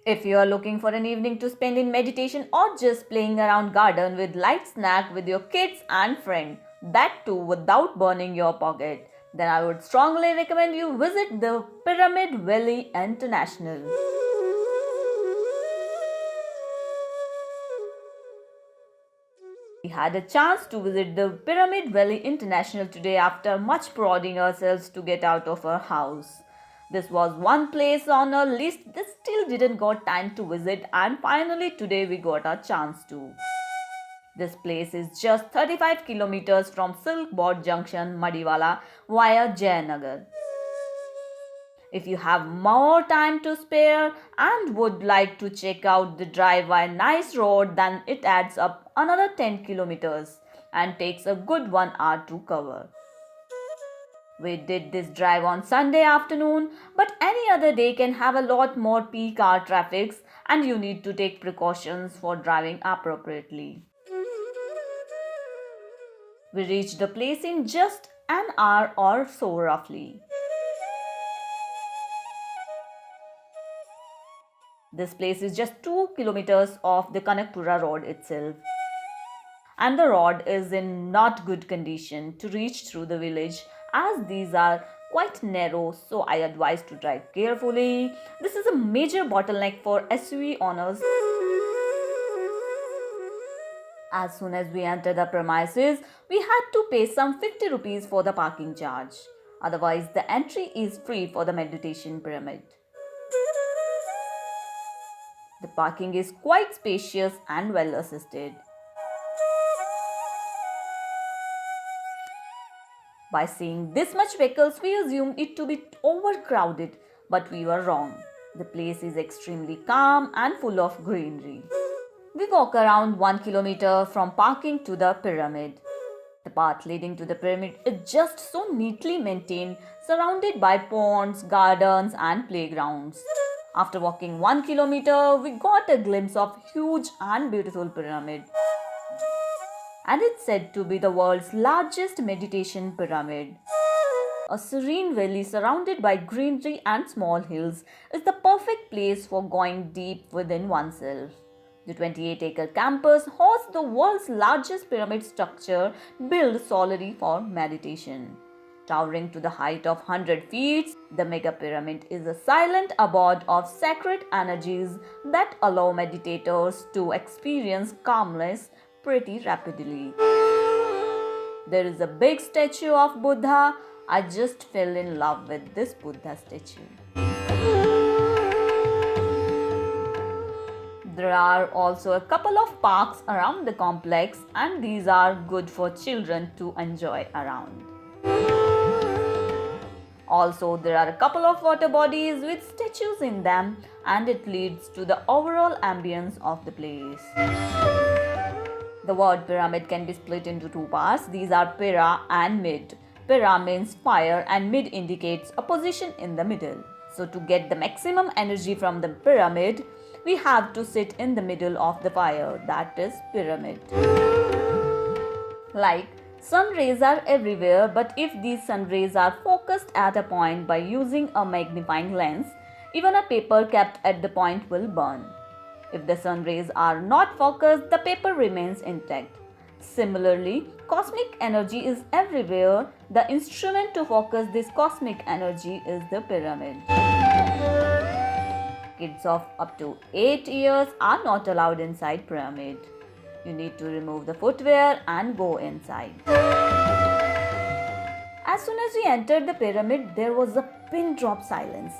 If you are looking for an evening to spend in meditation or just playing around garden with light snack with your kids and friend, that too without burning your pocket, then I would strongly recommend you visit the Pyramid Valley International. We had a chance to visit the Pyramid Valley International today after much prodding ourselves to get out of our house. This was one place on our list that still didn't got time to visit, and finally today we got a chance to. This place is just 35 kilometers from Silk Board Junction, Madiwala via Jayanagar. If you have more time to spare and would like to check out the drive by nice road, then it adds up another 10 kilometers and takes a good 1 hour to cover. We did this drive on Sunday afternoon, but any other day can have a lot more peak hour traffics and you need to take precautions for driving appropriately. We reached the place in just an hour or so roughly. This place is just 2 kilometers off the Kanakpura road itself. And the road is in not good condition to reach through the village as these are quite narrow, so I advise to drive carefully. This is a major bottleneck for SUV owners. As soon as we entered the premises, we had to pay some 50 rupees for the parking charge. Otherwise, the entry is free for the meditation pyramid. The parking is quite spacious and well assisted. By seeing this much vehicles, we assumed it to be overcrowded, but we were wrong. The place is extremely calm and full of greenery. We walk around 1 kilometer from parking to the pyramid. The path leading to the pyramid is just so neatly maintained, surrounded by ponds, gardens and playgrounds. After walking 1 kilometer, we got a glimpse of huge and beautiful pyramid. And it's said to be the world's largest meditation pyramid. A serene valley surrounded by greenery and small hills is the perfect place for going deep within oneself. The 28-acre campus hosts the world's largest pyramid structure built solely for meditation. Towering to the height of 100 feet, the mega pyramid is a silent abode of sacred energies that allow meditators to experience calmness pretty rapidly. There is a big statue of Buddha. I just fell in love with this Buddha statue. There are also a couple of parks around the complex, and these are good for children to enjoy around. Also, there are a couple of water bodies with statues in them, and it leads to the overall ambience of the place. The word pyramid can be split into two parts. These are Pyra and mid. Pyra means fire and mid indicates a position in the middle. So to get the maximum energy from the pyramid, we have to sit in the middle of the fire, that is pyramid. Like sun rays are everywhere, but if these sun rays are focused at a point by using a magnifying lens, even a paper kept at the point will burn. If the sun rays are not focused, the paper remains intact. Similarly, cosmic energy is everywhere. The instrument to focus this cosmic energy is the pyramid. Kids of up to 8 years are not allowed inside pyramid. You need to remove the footwear and go inside. As soon as we entered the pyramid, there was a pin drop silence.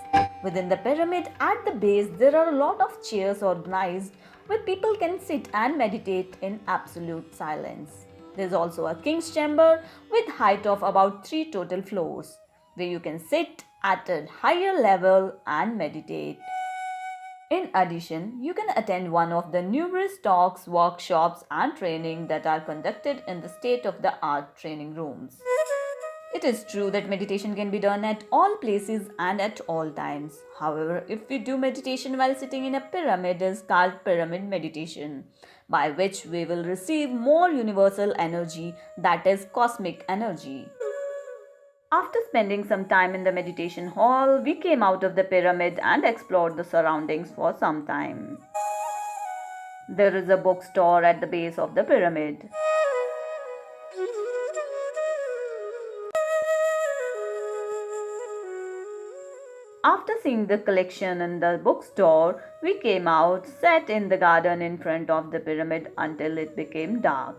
Within the pyramid, at the base, there are a lot of chairs organized where people can sit and meditate in absolute silence. There is also a king's chamber with height of about 3 total floors, where you can sit at a higher level and meditate. In addition, you can attend one of the numerous talks, workshops and training that are conducted in the state-of-the-art training rooms. It is true that meditation can be done at all places and at all times. However, if we do meditation while sitting in a pyramid, it is called pyramid meditation, by which we will receive more universal energy, that is cosmic energy. After spending some time in the meditation hall, we came out of the pyramid and explored the surroundings for some time. There is a bookstore at the base of the pyramid. After seeing the collection in the bookstore, we came out, sat in the garden in front of the pyramid until it became dark.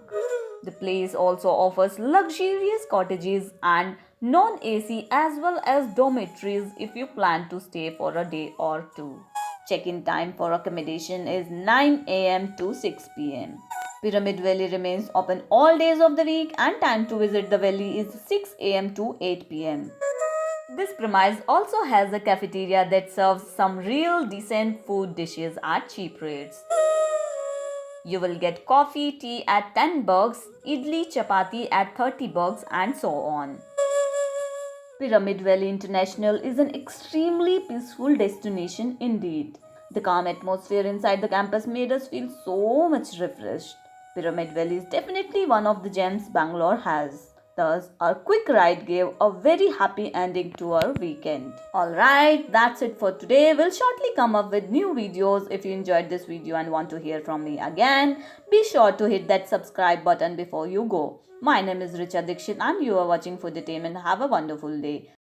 The place also offers luxurious cottages and non-AC as well as dormitories if you plan to stay for a day or two. Check-in time for accommodation is 9 a.m. to 6 p.m. Pyramid Valley remains open all days of the week and time to visit the valley is 6 a.m. to 8 p.m. This premise also has a cafeteria that serves some real decent food dishes at cheap rates. You will get coffee, tea at 10 bucks, idli, chapati at 30 bucks and so on. Pyramid Valley International is an extremely peaceful destination indeed. The calm atmosphere inside the campus made us feel so much refreshed. Pyramid Valley is definitely one of the gems Bangalore has. Thus, our quick ride gave a very happy ending to our weekend. Alright, that's it for today. We'll shortly come up with new videos. If you enjoyed this video and want to hear from me again, be sure to hit that subscribe button before you go. My name is Richa Dixit and you are watching Fooditainment. Have a wonderful day.